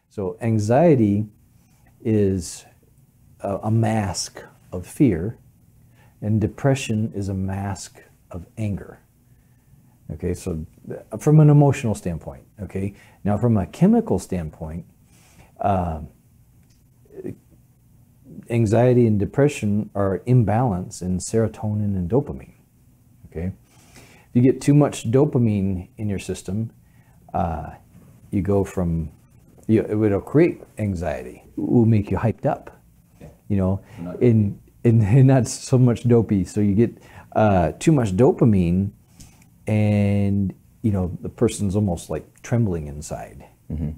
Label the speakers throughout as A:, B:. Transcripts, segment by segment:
A: So anxiety is a mask of fear, and depression is a mask of anger. Okay, so from an emotional standpoint, okay? Now from a chemical standpoint, anxiety and depression are imbalance in serotonin and dopamine, okay? If you get too much dopamine in your system, you go from, it'll create anxiety. It will make you hyped up, you know, and not so much dopey. So you get too much dopamine, and you know the person's almost like trembling inside,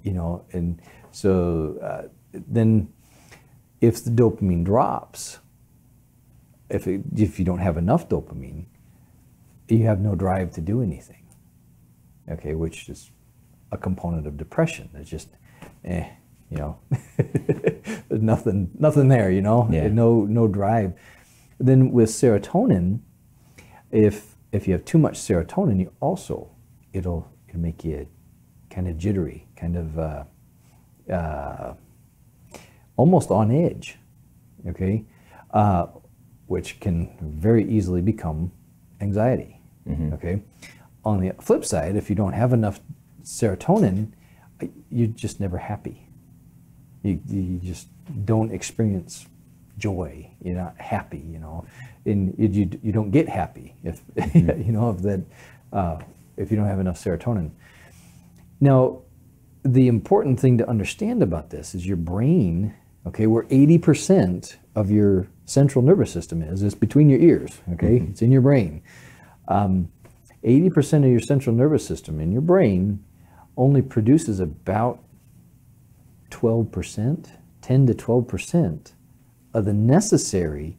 A: you know, and so then if the dopamine drops, if you don't have enough dopamine, you have no drive to do anything. Okay, which is a component of depression. It's just, you know, there's nothing there, you know, no drive. Then with serotonin, if you have too much serotonin, you also, it'll make you kind of jittery, kind of almost on edge, okay, which can very easily become anxiety. Okay. On the flip side, if you don't have enough serotonin, you're just never happy. You just don't experience joy. You're not happy, you know, and you don't get happy if you know if you don't have enough serotonin. Now, the important thing to understand about this is your brain. Okay, where 80% of your central nervous system is between your ears. Okay, it's in your brain. 80% of your central nervous system in your brain only produces about 12%, 10 to 12% of the necessary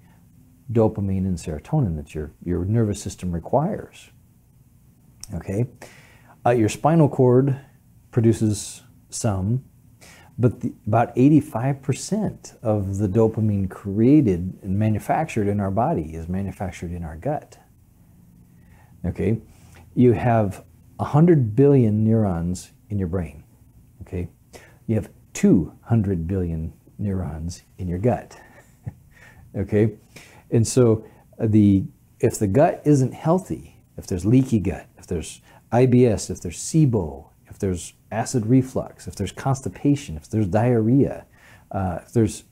A: dopamine and serotonin that your nervous system requires. Okay, your spinal cord produces some, but about 85% of the dopamine created and manufactured in our body is manufactured in our gut. Okay, you have 100 billion neurons in your brain. Okay, you have 200 billion neurons in your gut. Okay, and so if the gut isn't healthy, if there's leaky gut, if there's IBS, if there's SIBO, if there's acid reflux, if there's constipation, if there's diarrhea, if there's,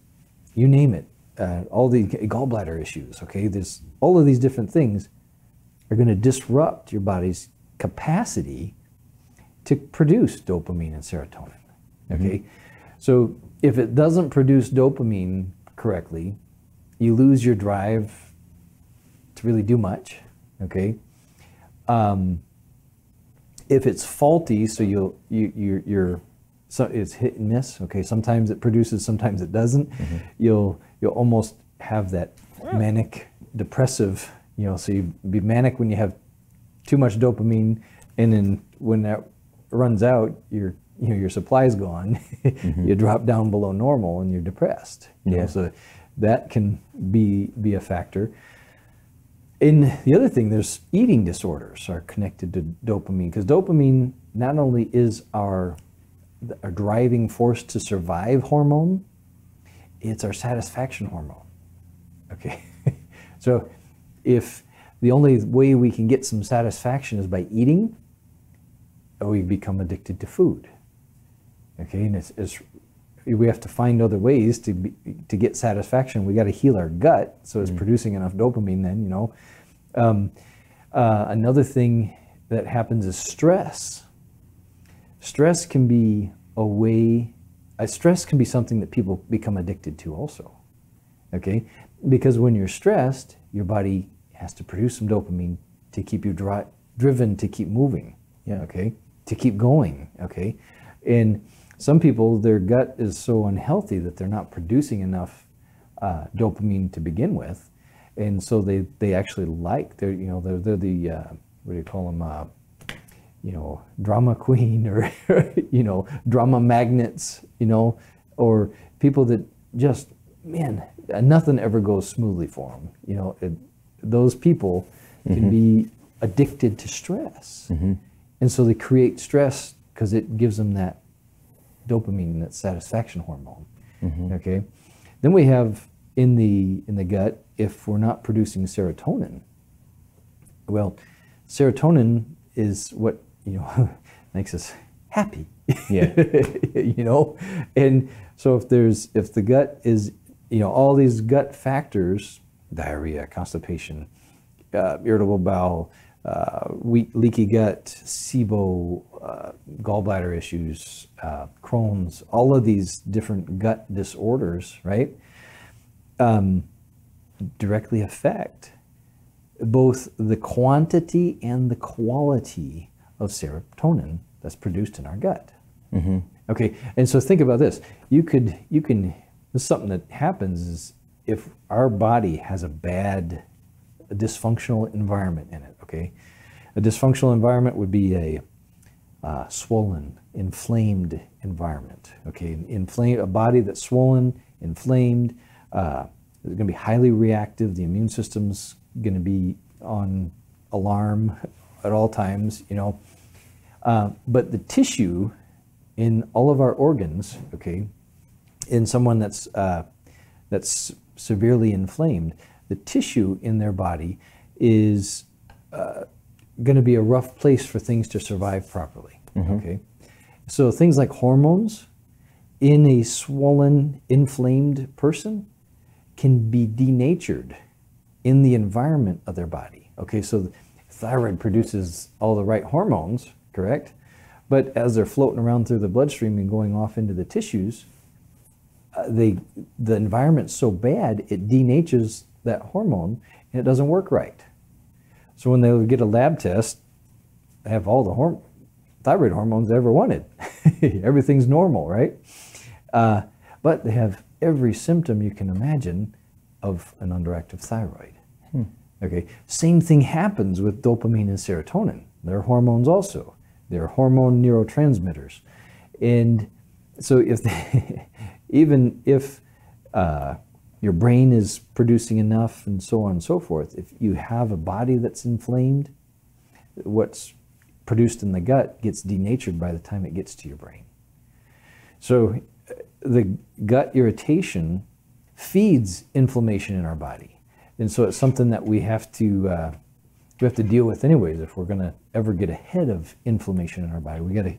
A: you name it, all the gallbladder issues, okay, there's all of these different things are going to disrupt your body's capacity to produce dopamine and serotonin, okay? So if it doesn't produce dopamine correctly, you lose your drive to really do much, okay? If it's faulty, so it's hit and miss, okay? Sometimes it produces, sometimes it doesn't. You'll almost have that manic depressive, you know, so you be manic when you have too much dopamine, and then when that runs out, your supply's gone. You drop down below normal and you're depressed. You know, so that can be a factor. And the other thing, there's eating disorders are connected to dopamine, because dopamine not only is our driving force to survive hormone, it's our satisfaction hormone. Okay, so if the only way we can get some satisfaction is by eating, we become addicted to food. Okay, and we have to find other ways to get satisfaction. We got to heal our gut so it's producing enough dopamine. Then, you know, another thing that happens is stress. Stress can be stress can be something that people become addicted to also. Okay, because when you're stressed, your body has to produce some dopamine to keep you driven to keep moving. Yeah. Okay, to keep going. Okay, and some people, their gut is so unhealthy that they're not producing enough dopamine to begin with, and so they actually they're the what do you call them, you know, drama queen, or you know, drama magnets, you know, or people that just, man, nothing ever goes smoothly for them. You know, those people can be addicted to stress, and so they create stress because it gives them that dopamine, that satisfaction hormone. Okay, then we have in the gut, if we're not producing serotonin, well, serotonin is what makes us happy.
B: Yeah.
A: And so if the gut is all these gut factors, diarrhea, constipation, irritable bowel, leaky gut, SIBO, gallbladder issues, Crohn's, all of these different gut disorders, right, directly affect both the quantity and the quality of serotonin that's produced in our gut. Okay, and so think about this. You can, this is something that happens is if our body has a dysfunctional environment in it, okay? A dysfunctional environment would be a swollen, inflamed environment, okay? A body that's swollen, inflamed, is going to be highly reactive. The immune system's going to be on alarm at all times, but the tissue in all of our organs, okay, in someone that's severely inflamed, the tissue in their body is going to be a rough place for things to survive properly. Okay, so things like hormones in a swollen, inflamed person can be denatured in the environment of their body. Okay, so the thyroid produces all the right hormones, correct? But as they're floating around through the bloodstream and going off into the tissues, the environment's so bad, it denatures that hormone and it doesn't work right. So when they get a lab test, they have all the thyroid hormones they ever wanted. Everything's normal, right? But they have every symptom you can imagine of an underactive thyroid. Okay, same thing happens with dopamine and serotonin. They're hormones also. They're hormone neurotransmitters. And so even if your brain is producing enough and so on and so forth, if you have a body that's inflamed, what's produced in the gut gets denatured by the time it gets to your brain. So the gut irritation feeds inflammation in our body. And so it's something that we have to deal with anyways. If we're going to ever get ahead of inflammation in our body, we got to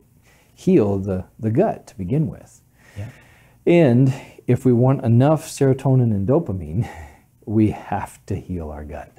A: heal the gut to begin with. Yeah. And if we want enough serotonin and dopamine, we have to heal our gut.